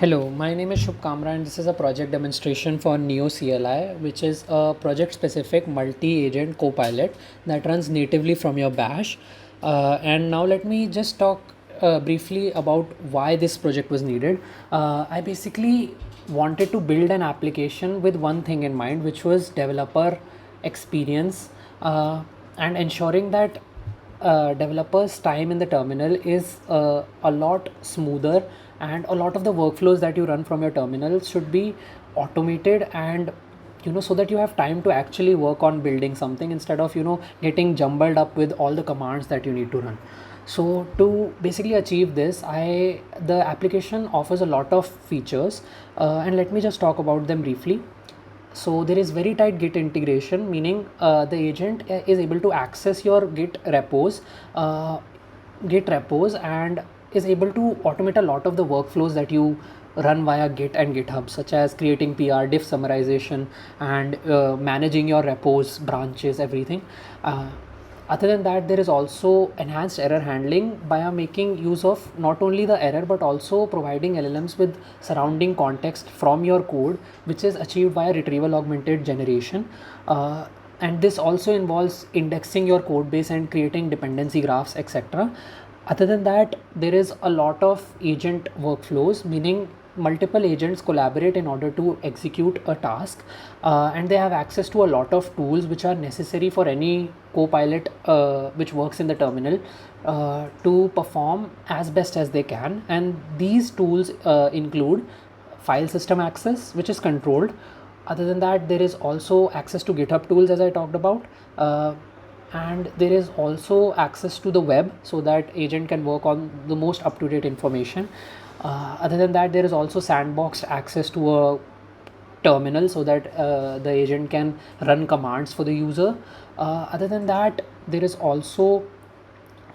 Hello, my name is Shubh Kamra and this is a project demonstration for NeoCLI, which is a project-specific multi-agent copilot that runs natively from your bash. And now let me just talk briefly about why this project was needed. I basically wanted to build an application with one thing in mind, which was developer experience and ensuring that developers' time in the terminal is a lot smoother, and a lot of the workflows that you run from your terminal should be automated, and so that you have time to actually work on building something instead of getting jumbled up with all the commands that you need to run. So to basically achieve this, the application offers a lot of features, and let me just talk about them briefly. So there is very tight Git integration, meaning the agent is able to access your Git repos and is able to automate a lot of the workflows that you run via Git and GitHub, such as creating PR, diff summarization, and managing your repos, branches, everything. Other than that, there is also enhanced error handling by making use of not only the error but also providing LLMs with surrounding context from your code, which is achieved via retrieval augmented generation. And this also involves indexing your code base and creating dependency graphs, etc. Other than that, there is a lot of agent workflows, meaning multiple agents collaborate in order to execute a task, and they have access to a lot of tools which are necessary for any copilot which works in the terminal to perform as best as they can. And these tools include file system access, which is controlled. Other than that, there is also access to GitHub tools, as I talked about. And there is also access to the web, so that agent can work on the most up-to-date information. Other than that, there is also sandboxed access to a terminal, so that the agent can run commands for the user. Other than that, there is also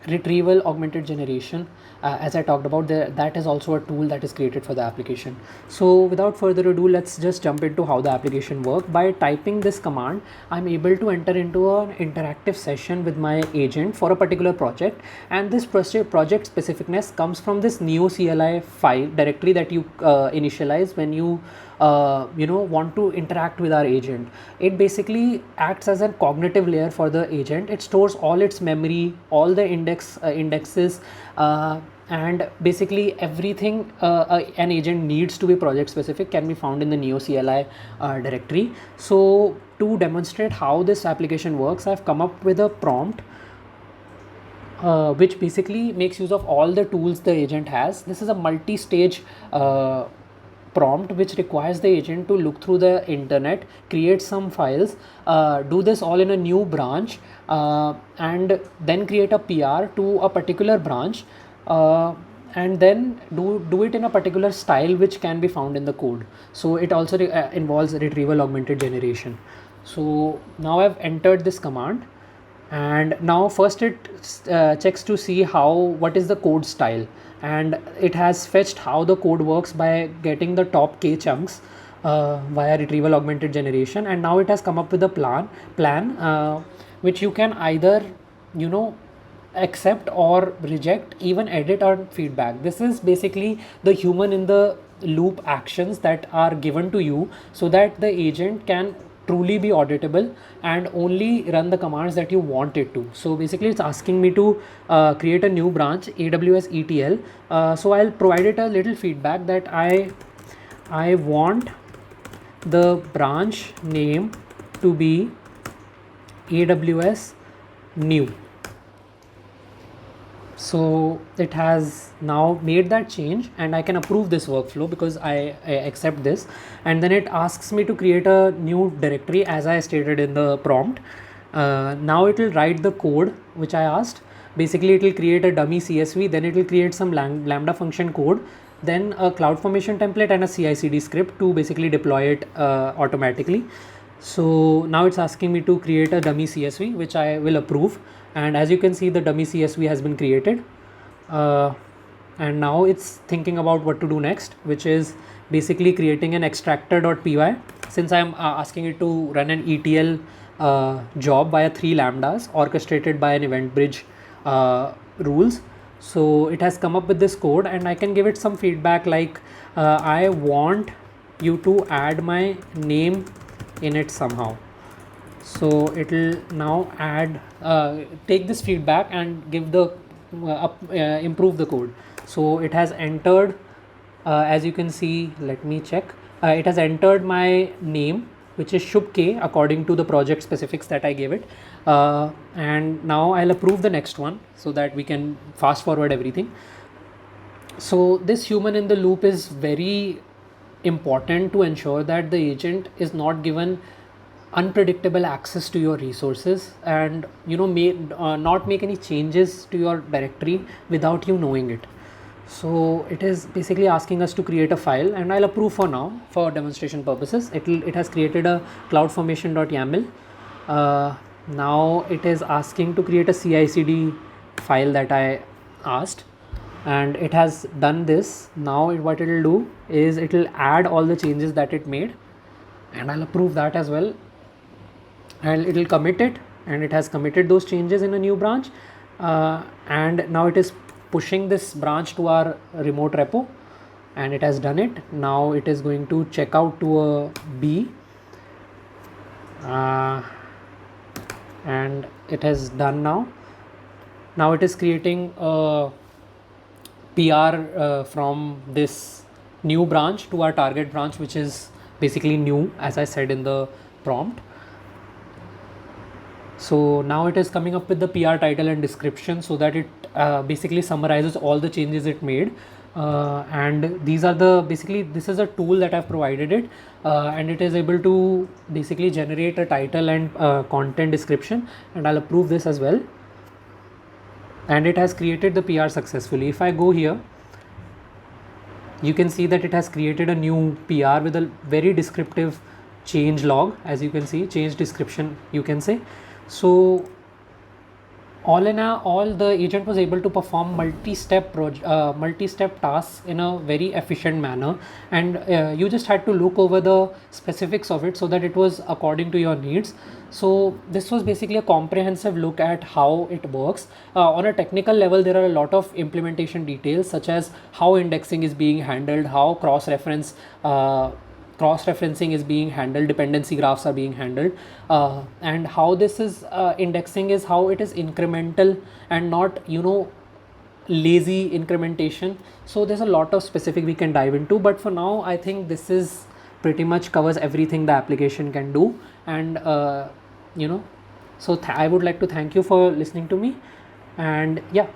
retrieval augmented generation, as I talked about. That is also a tool that is created for the application. So without further ado, let's just jump into how the application works. By typing this command, I'm able to enter into an interactive session with my agent for a particular project, and this project specificness comes from this NeoCLI file directory that you initialize when you want to interact with our agent. It basically acts as a cognitive layer for the agent. It stores all its memory, all the indexes, and basically everything an agent needs to be project specific can be found in the NeoCLI directory. So to demonstrate how this application works, I've come up with a prompt which basically makes use of all the tools the agent has. This is a multi-stage prompt which requires the agent to look through the internet, create some files, do this all in a new branch, and then create a PR to a particular branch, and then do it in a particular style which can be found in the code. So it also involves retrieval augmented generation. So now I've entered this command, and now first it checks to see what is the code style, and it has fetched how the code works by getting the top k chunks via retrieval augmented generation. And now it has come up with a plan which you can either accept or reject, even edit or feedback. This is basically the human in the loop actions that are given to you, so that the agent can truly be auditable and only run the commands that you want it to. So basically it's asking me to create a new branch, AWS ETL. So I'll provide it a little feedback that I want the branch name to be AWS new. So it has now made that change, and I can approve this workflow because I accept this. And then it asks me to create a new directory, as I stated in the prompt. Now it will write the code which I asked. Basically it will create a dummy CSV, then it will create some lambda function code, then a CloudFormation template and a CI/CD script to basically deploy it automatically. So now it's asking me to create a dummy CSV, which I will approve. And as you can see, the dummy CSV has been created. And now it's thinking about what to do next, which is basically creating an extractor.py. Since I'm asking it to run an ETL job via 3 lambdas orchestrated by an event bridge rules. So it has come up with this code, and I can give it some feedback like I want you to add my name in it somehow. So it will now add take this feedback and give the improve the code. So it has entered, as you can see, let me check, it has entered my name, which is Shubh K, according to the project specifics that I gave it, and now I'll approve the next one so that we can fast forward everything. So this human in the loop is very important to ensure that the agent is not given unpredictable access to your resources, and may not make any changes to your directory without you knowing it. So it is basically asking us to create a file, and I'll approve for now for demonstration purposes. It has created a cloudformation.yaml. Now it is asking to create a CI/CD file that I asked, and it has done this. Now what it will do is it will add all the changes that it made, and I'll approve that as well, and it will commit it, and it has committed those changes in a new branch, and now it is pushing this branch to our remote repo, and it has done it. Now it is going to check out to a B, and it has done now. Now it is creating a PR from this new branch to our target branch, which is basically new, as I said in the prompt. So now it is coming up with the PR title and description, so that it basically summarizes all the changes it made, and these are the this is a tool that I've provided it, and it is able to basically generate a title and content description, and I'll approve this as well, and it has created the PR successfully. If I go here, you can see that it has created a new PR with a very descriptive change log, as you can see, change description you can say. So all in all, the agent was able to perform multi-step tasks in a very efficient manner, and you just had to look over the specifics of it so that it was according to your needs. So this was basically a comprehensive look at how it works. On a technical level, there are a lot of implementation details, such as how indexing is being handled, how cross-referencing is being handled, dependency graphs are being handled, and how this is indexing is how it is incremental and not lazy incrementation. So there's a lot of specific we can dive into, but for now I think this is pretty much covers everything the application can do. And so I would like to thank you for listening to me, and yeah.